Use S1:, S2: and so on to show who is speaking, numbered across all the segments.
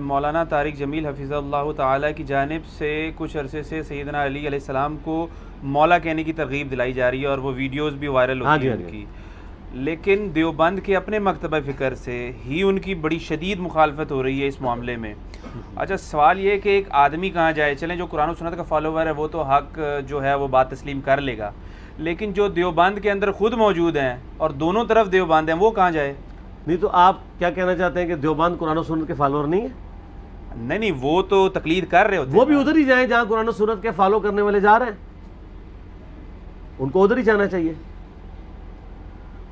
S1: مولانا طارق جمیل حفظہ اللہ تعالیٰ کی جانب سے کچھ عرصے سے سیدنا علی علیہ السلام کو مولا کہنے کی ترغیب دلائی جا رہی ہے اور وہ ویڈیوز بھی وائرل ہوتی ہیں ان کی، لیکن دیوبند کے اپنے مکتبہ فکر سے ہی ان کی بڑی شدید مخالفت ہو رہی ہے اس معاملے میں۔ اچھا سوال یہ ہے کہ ایک آدمی کہاں جائے، چلیں جو قرآن و سنت کا فالوور ہے وہ تو حق جو ہے وہ بات تسلیم کر لے گا، لیکن جو دیوبند کے اندر خود موجود ہیں اور دونوں طرف دیوبند ہیں وہ کہاں جائے؟
S2: نہیں تو آپ کیا کہنا چاہتے ہیں کہ دیوبند قرآن و سنت کے فالوور نہیں ہے؟
S1: نہیں وہ تو تقلید کر رہے ہوتے ہیں،
S2: وہ بھی ادھر ہی جائیں جہاں قرآن و سنت کے فالو کرنے والے جا رہے ہیں، ان کو ادھر ہی جانا چاہیے۔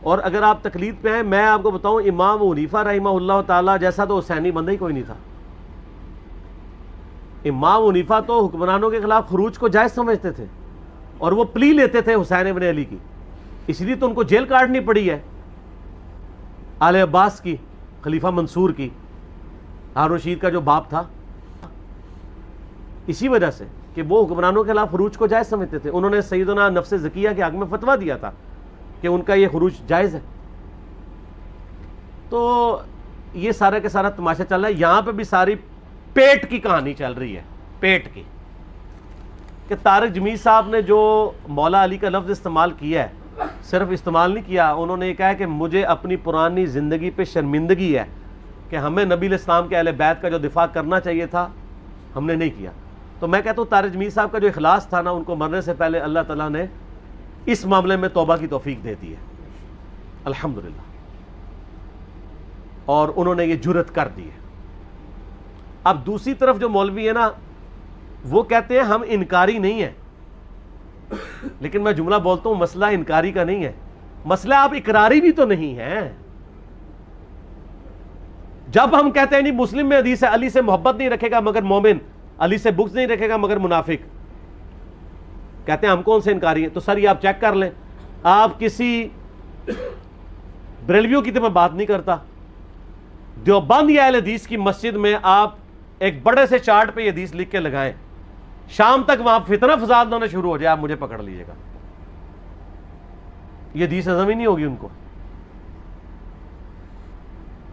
S2: اور اگر آپ تقلید پہ ہیں، میں آپ کو بتاؤں امام حنیفہ رحمہ اللہ تعالیٰ جیسا تو حسینی بندہ ہی کوئی نہیں تھا۔ امام حنیفہ تو حکمرانوں کے خلاف خروج کو جائز سمجھتے تھے اور وہ پلی لیتے تھے حسین ابن علی کی، اس لیے تو ان کو جیل کاٹنی پڑی ہے، آل عباس کی، خلیفہ منصور کی، ہارون رشید کا جو باپ تھا، اسی وجہ سے کہ وہ حکمرانوں کے خلاف خروج کو جائز سمجھتے تھے۔ انہوں نے سیدنا نفس زکیہ کے حق میں فتویٰ دیا تھا کہ ان کا یہ خروج جائز ہے۔ تو یہ سارا کے سارا تماشا چل رہا ہے، یہاں پہ بھی ساری پیٹ کی کہانی چل رہی ہے، پیٹ کی، کہ طارق جمیل صاحب نے جو مولا علی کا لفظ استعمال کیا ہے، صرف استعمال نہیں کیا، انہوں نے یہ کہا کہ مجھے اپنی پرانی زندگی پہ شرمندگی ہے کہ ہمیں نبی علیہ السلام کے اہل بیت کا جو دفاع کرنا چاہیے تھا ہم نے نہیں کیا۔ تو میں کہتا ہوں طارق جمیل صاحب کا جو اخلاص تھا نا، ان کو مرنے سے پہلے اللہ تعالیٰ نے اس معاملے میں توبہ کی توفیق دے دی ہے، الحمدللہ، اور انہوں نے یہ جرت کر دی ہے۔ اب دوسری طرف جو مولوی ہے نا، وہ کہتے ہیں ہم انکاری نہیں ہیں، لیکن میں جملہ بولتا ہوں مسئلہ انکاری کا نہیں ہے، مسئلہ آپ اقراری بھی تو نہیں ہیں۔ جب ہم کہتے ہیں نہیں مسلم میں حدیث ہے علی سے محبت نہیں رکھے گا مگر مومن، علی سے بغض نہیں رکھے گا مگر منافق، کہتے ہیں ہم کون سے انکاری ہیں؟ تو سر یہ آپ چیک کر لیں، آپ کسی بریلویوں کی تو میں بات نہیں کرتا، دیوبند یا اہل حدیث کی مسجد میں آپ ایک بڑے سے چارٹ پہ یہ حدیث لکھ کے لگائیں، شام تک وہاں فتنہ فساد ہونا شروع ہو جائے، آپ مجھے پکڑ لیجئے گا، یہ حدیث ہضم ہی نہیں ہوگی ان کو۔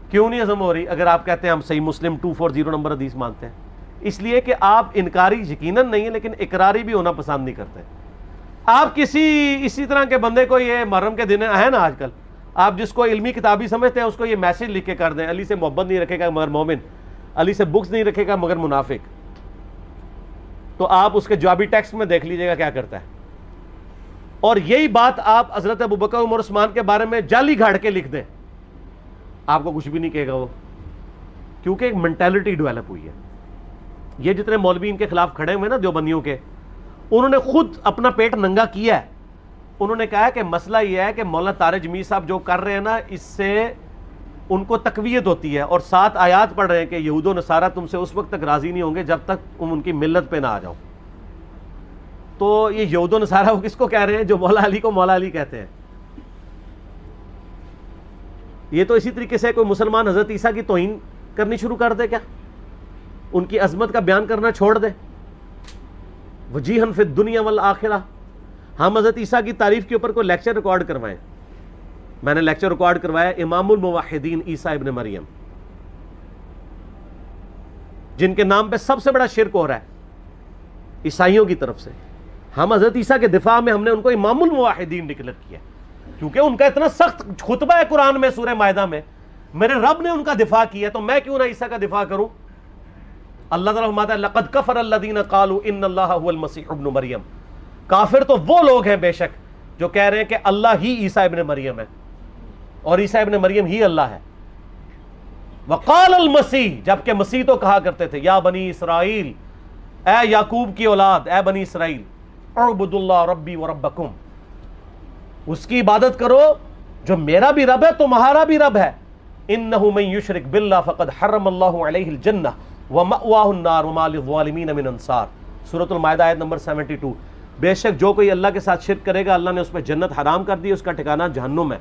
S2: کیوں نہیں ہضم ہو رہی؟ اگر آپ کہتے ہیں ہم صحیح مسلم 240 نمبر حدیث مانتے ہیں، اس لیے کہ آپ انکاری یقیناً نہیں ہے لیکن اقراری بھی ہونا پسند نہیں کرتے۔ آپ اسی طرح کے بندے کو، یہ محرم کے دن ہے نا آج کل، آپ جس کو علمی کتابی سمجھتے ہیں اس کو یہ میسج لکھ کے کر دیں، علی سے محبت نہیں رکھے گا مگر مومن، علی سے بغض نہیں رکھے گا مگر منافق، تو آپ اس کے جوابی ٹیکسٹ میں دیکھ لیجئے گا کیا کرتا ہے۔ اور یہی بات آپ حضرت ابوبکر عمر عثمان کے بارے میں جعلی گھاڑ کے لکھ دیں، آپ کو کچھ بھی نہیں کہے گا وہ، کیونکہ ایک مینٹیلٹی ڈیولپ ہوئی ہے۔ یہ جتنے مولوی ان کے خلاف کھڑے ہوئے نا دیوبندیوں کے، انہوں نے خود اپنا پیٹ ننگا کیا ہے۔ انہوں نے کہا کہ مسئلہ یہ ہے کہ مولانا طارق جمیل صاحب جو کر رہے ہیں نا، اس سے ان کو تقویت ہوتی ہے، اور 7 آیات پڑھ رہے ہیں کہ یہود و نصارہ تم سے اس وقت تک راضی نہیں ہوں گے جب تک تم ان کی ملت پہ نہ آ جاؤ۔ تو یہ یہود و نصارہ وہ کس کو کہہ رہے ہیں؟ جو مولا علی کو مولا علی کہتے ہیں۔ یہ تو اسی طریقے سے کوئی مسلمان حضرت عیسیٰ کی توہین کرنی شروع کر دے کیا؟ ان کی عظمت کا بیان کرنا چھوڑ دے، وجیہن فی الدنیا والآخرہ۔ ہم حضرت عیسیٰ کی تعریف کے اوپر کوئی لیکچر ریکارڈ کروائیں، میں نے لیکچر ریکارڈ کروایا امام الموحدین عیسیٰ ابن مریم، جن کے نام پہ سب سے بڑا شرک ہو رہا ہے عیسائیوں کی طرف سے۔ ہم حضرت عیسیٰ کے دفاع میں ہم نے ان کو امام الموحدین ڈکلیئر کیا، کیونکہ ان کا اتنا سخت خطبہ ہے قرآن میں سورہ مائدہ میں، میرے رب نے ان کا دفاع کیا، تو میں کیوں نہ عیسیٰ کا دفاع کروں؟ اللہ تعالیٰ فرماتا ہے لقد کفر الذین قالوا ان اللہ هو المسیح ابن مریم، کافر تو وہ لوگ ہیں بے شک جو کہہ رہے ہیں کہ اللہ ہی عیسیٰ ابن مریم ہے اور عیسیٰ ابن مریم ہی اللہ ہے۔ وقال المسیح، جبکہ مسیح تو کہا کرتے تھے یا بنی اسرائیل، اے یعقوب کی اولاد، اے بنی اسرائیل، اعبدوا اللہ ربی وربکم، اس کی عبادت کرو جو میرا بھی رب ہے تمہارا بھی رب ہے۔ انہ من یشرک باللہ فقد حرم اللہ علیہ الجنہ ومأواہ النار وما للظالمین من انصار، سورۃ المائدہ آیت نمبر 72۔ بے شک جو کوئی اللہ کے ساتھ شرک کرے گا اللہ نے اس پہ جنت حرام کر دی، اس کا ٹھکانہ جہنم ہے،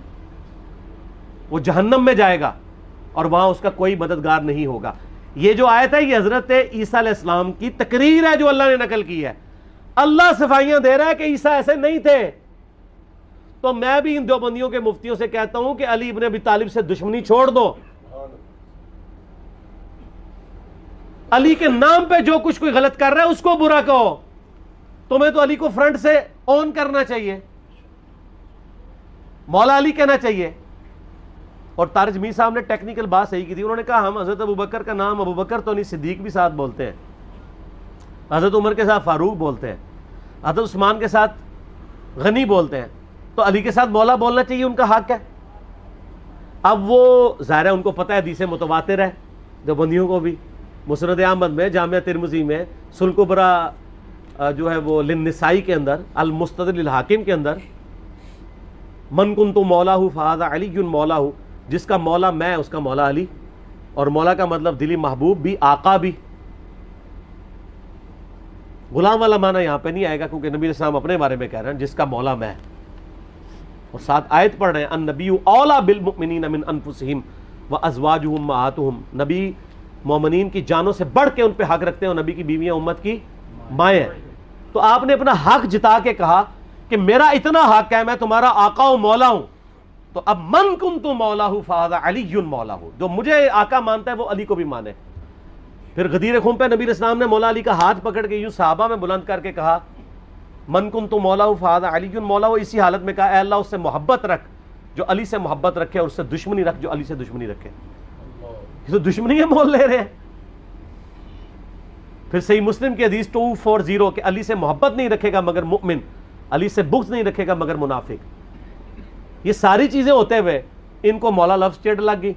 S2: وہ جہنم میں جائے گا اور وہاں اس کا کوئی مددگار نہیں ہوگا۔ یہ جو آیت ہے یہ حضرت عیسیٰ علیہ السلام کی تقریر ہے جو اللہ نے نقل کی ہے۔ اللہ صفائیاں دے رہا ہے کہ عیسیٰ ایسے نہیں تھے۔ تو میں بھی ان دیوبندیوں کے مفتیوں سے کہتا ہوں کہ علی ابن ابی طالب سے دشمنی چھوڑ دو، علی کے نام پہ جو کچھ کوئی غلط کر رہا ہے اس کو برا کہو. تمہیں تو علی کو فرنٹ سے آن کرنا چاہیے, مولا علی کہنا چاہیے. اور طارق جمیل صاحب نے ٹیکنیکل بات صحیح کی تھی. انہوں نے کہا ہم حضرت ابوبکر کا نام ابوبکر تو نہیں, صدیق بھی ساتھ بولتے ہیں, حضرت عمر کے ساتھ فاروق بولتے ہیں, حضرت عثمان کے ساتھ غنی بولتے ہیں, تو علی کے ساتھ مولا بولنا چاہیے, ان کا حق ہے. اب وہ ظاہر ہے ان کو پتہ ہے حدیث متواتر ہے دیوبندیوں کو بھی. مسند احمد میں, جامعہ ترمذی میں, سنن کبریٰ جو ہے وہ للنسائی کے اندر, المستدرک للحاکم کے اندر, من کنت مولاہ فہذا علی مولاہ, جس کا مولا میں اس کا مولا علی. اور مولا کا مطلب دلی محبوب بھی, آقا بھی. غلام والا معنی یہاں پہ نہیں آئے گا کیونکہ نبی علیہ السلام اپنے بارے میں کہہ رہے ہیں جس کا مولا میں. اور ساتھ آیت پڑھ رہے ہیں النبی اولی بالمؤمنین من انفسہم وازواجہم امہاتہم, نبی مومنین کی جانوں سے بڑھ کے ان پہ حق رکھتے ہیں, اور نبی کی بیویاں امت کی مائیں ہیں. تو آپ نے اپنا حق جتا کے کہا کہ میرا اتنا حق ہے, میں تمہارا آقا و مولا ہوں. تو اب من کنت مولاہ فہذا علی مولاہ, جو مجھے آقا مانتا ہے وہ علی کو بھی مانے. پھر غدیر خم پہ نبی علیہ السلام نے مولا علی کا ہاتھ پکڑ کے یوں صحابہ میں بلند کر کے کہا من کنت مولاہ فہذا علی مولاہ. اسی حالت میں کہا اے اللہ اس سے محبت رکھ جو علی سے محبت رکھے, اور اس سے دشمنی رکھ جو علی سے دشمنی رکھے. یہ تو دشمنی ہے مول لے رہے ہیں. پھر صحیح مسلم کی حدیث 240 کہ علی سے محبت نہیں رکھے گا مگر مؤمن, علی سے بغض نہیں رکھے گا مگر منافق. یہ ساری چیزیں ہوتے ہوئے ان کو مولا لفظ چڑ لگ گئی.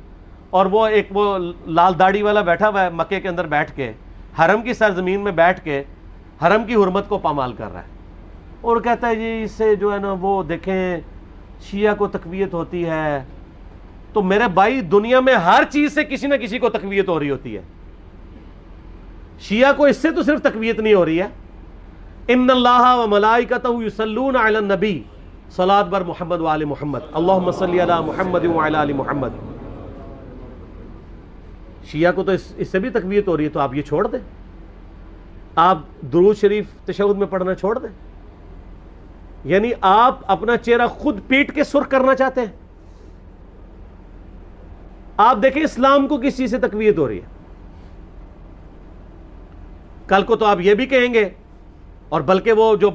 S2: اور وہ ایک وہ لال داڑھی والا بیٹھا ہوا ہے مکے کے اندر بیٹھ کے, حرم کی سرزمین میں بیٹھ کے حرم کی حرمت کو پامال کر رہا ہے, اور کہتا ہے جی اس سے جو ہے نا وہ دیکھیں شیعہ کو تقویت ہوتی ہے. تو میرے بھائی دنیا میں ہر چیز سے کسی نہ کسی کو تقویت ہو رہی ہوتی ہے, شیعہ کو اس سے تو صرف تقویت نہیں ہو رہی ہے. ان اللہ و ملائکتہ یصلون علی النبی صلاۃ بر محمد و آل محمد اللہم صلی علی محمد و علی آل محمد. شیعہ کو تو اس سے بھی تقویت ہو رہی ہے, تو آپ یہ چھوڑ دیں, آپ درود شریف تشہد میں پڑھنا چھوڑ دیں. یعنی آپ اپنا چہرہ خود پیٹ کے سرخ کرنا چاہتے ہیں. آپ دیکھیں اسلام کو کس چیز سے تقویت ہو رہی ہے. کل کو تو آپ یہ بھی کہیں گے, اور بلکہ وہ جو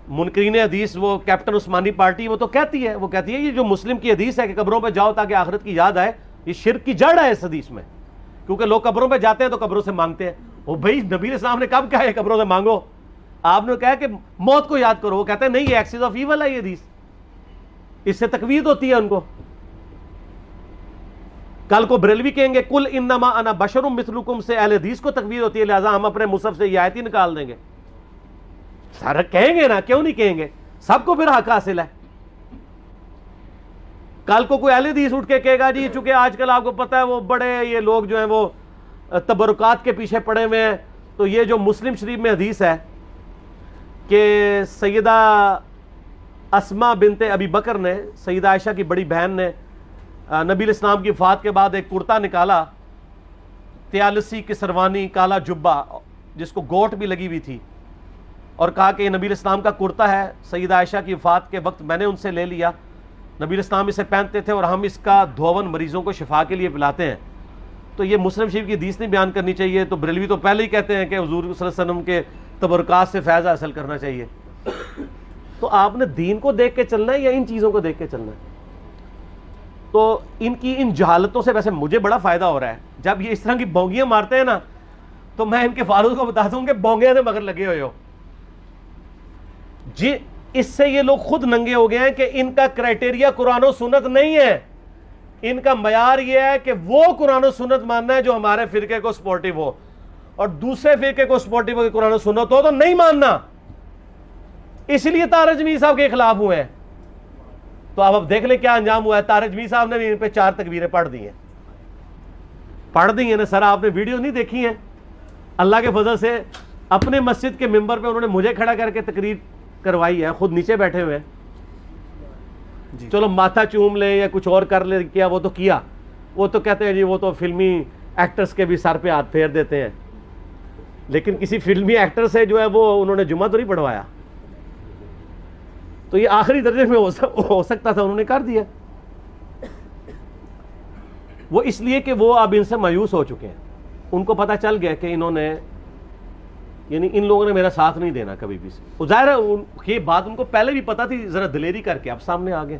S2: منکرین حدیث وہ کیپٹن عثمانی پارٹی وہ تو کہتی ہے, یہ جو مسلم کی حدیث ہے کہ قبروں پہ جاؤ تاکہ آخرت کی یاد آئے, یہ شرک کی جڑ ہے اس حدیث میں. کیونکہ لوگ قبروں پہ جاتے ہیں تو قبروں سے مانگتے ہیں. وہ بھائی نبی علیہ السلام نے کب کہا ہے قبروں سے مانگو؟ آپ نے کہا کہ موت کو یاد کرو. وہ کہتے ہیں نہیں یہ ایکسس آف ایول ہے یہ حدیث, اس سے تقویت ہوتی ہے ان کو. کل کو بریلوی کہیں گے کل انما انا بشر مثلکم سے اہل حدیث کو تقویت ہوتی ہے, لہذا ہم اپنے مصحف سے یہ آیت ہی نکال دیں گے. سارا کہیں گے نا, کیوں نہیں کہیں گے, سب کو پھر حق حاصل ہے. کل کو کوئی اہل حدیث اٹھ کے کہے گا جی چونکہ آج کل آپ کو پتہ ہے وہ بڑے یہ لوگ جو ہیں وہ تبرکات کے پیچھے پڑے ہوئے ہیں, تو یہ جو مسلم شریف میں حدیث ہے کہ سیدہ اسماء بنت ابی بکر نے, سیدہ عائشہ کی بڑی بہن نے, نبی علیہ السلام کی وفات کے بعد ایک کرتا نکالا 43 کسروانی کالا جبہ جس کو گوٹ بھی لگی ہوئی تھی, اور کہا کہ یہ نبی علیہ السلام کا کرتا ہے, سیدہ عائشہ کی وفات کے وقت میں نے ان سے لے لیا, نبی علیہ السلام اسے پہنتے تھے اور ہم اس کا دھون مریضوں کو شفا کے لیے پلاتے ہیں. تو یہ مسلم شریف کی حدیث نہیں بیان کرنی چاہیے. تو بریلوی تو پہلے ہی کہتے ہیں کہ حضور صلی اللہ علیہ وسلم کے تبرکات سے فیض حاصل کرنا چاہیے. تو آپ نے دین کو دیکھ کے چلنا ہے یا ان چیزوں کو دیکھ کے چلنا ہے؟ تو ان کی ان جہالتوں سے ویسے مجھے بڑا فائدہ ہو رہا ہے. جب یہ اس طرح کی بونگیاں مارتے ہیں نا تو میں ان کے فالوز کو بتاتا ہوں کہ بونگیاں سے مگر لگے ہوئے ہو جی. اس سے یہ لوگ خود ننگے ہو گئے ہیں کہ ان کا کرائٹیریا قرآن و سنت نہیں ہے. ان کا معیار یہ ہے کہ وہ قرآن و سنت ماننا ہے جو ہمارے فرقے کو سپورٹیو ہو, اور دوسرے فرقے کو سپورٹیو ہو کہ قرآن و سنت ہو تو نہیں ماننا. اس لیے طارق جمیل صاحب کے خلاف ہوئے ہیں. تو اب دیکھ لیں کیا انجام ہوا ہے. طارق جمیل صاحب نے بھی ان پہ 4 تکبیریں پڑھ دی ہیں نا سر. آپ نے ویڈیو نہیں دیکھی ہیں؟ اللہ کے فضل سے اپنے مسجد کے ممبر پہ انہوں نے مجھے کھڑا کر کے تقریر کروائی ہے, خود نیچے بیٹھے ہوئے ہیں. چلو ماتھا چوم لے یا کچھ اور کر لے, کیا وہ تو کیا. وہ تو کہتے ہیں جی وہ تو فلمی ایکٹرز کے بھی سر پہ ہاتھ پھیر دیتے ہیں, لیکن کسی فلمی ایکٹر سے جو ہے وہ انہوں نے جمعہ تو نہیں پڑھوایا. تو یہ آخری درجے میں ہو سکتا تھا, انہوں نے کر دیا. وہ اس لیے کہ وہ اب ان سے مایوس ہو چکے ہیں. ان کو پتہ چل گیا کہ انہوں نے یعنی ان لوگوں نے میرا ساتھ نہیں دینا کبھی بھی. ظاہر ہے یہ بات ان کو پہلے بھی پتہ تھی, ذرا دلیری کر کے اب سامنے آ گئے.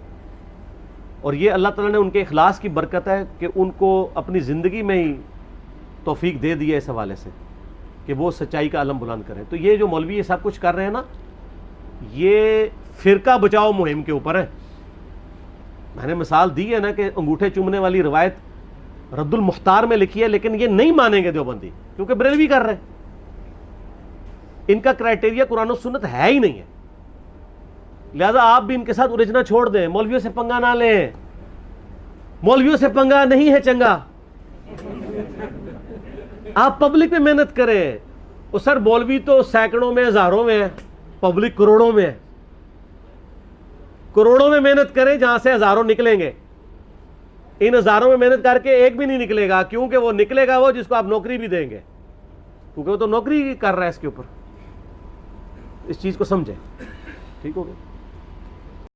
S2: اور یہ اللہ تعالیٰ نے ان کے اخلاص کی برکت ہے کہ ان کو اپنی زندگی میں ہی توفیق دے دی ہے اس حوالے سے کہ وہ سچائی کا علم بلند کریں. تو یہ جو مولوی یہ سب کچھ کر رہے ہیں نا, یہ فرقہ بچاؤ مہم کے اوپر ہے. میں نے مثال دی ہے نا کہ انگوٹھے چومنے والی روایت رد المختار میں لکھی ہے, لیکن یہ نہیں مانیں گے دیوبندی کیونکہ بریلوی کر رہے ہیں. ان کا کرائٹیریا قرآن و سنت ہے ہی نہیں ہے, لہذا آپ بھی ان کے ساتھ الجھنا چھوڑ دیں. مولویوں سے پنگا نہ لیں, مولویوں سے پنگا نہیں ہے چنگا. آپ پبلک میں محنت کریں. وہ سر مولوی تو سینکڑوں میں ہزاروں میں ہے, پبلک کروڑوں میں ہے. کروڑوں میں محنت کریں جہاں سے ہزاروں نکلیں گے. ان ہزاروں میں محنت کر کے ایک بھی نہیں نکلے گا, کیونکہ وہ نکلے گا وہ جس کو آپ نوکری بھی دیں گے, کیونکہ وہ تو نوکری کر رہا ہے اس کے اوپر. اس چیز کو سمجھیں, ٹھیک ہو گیا.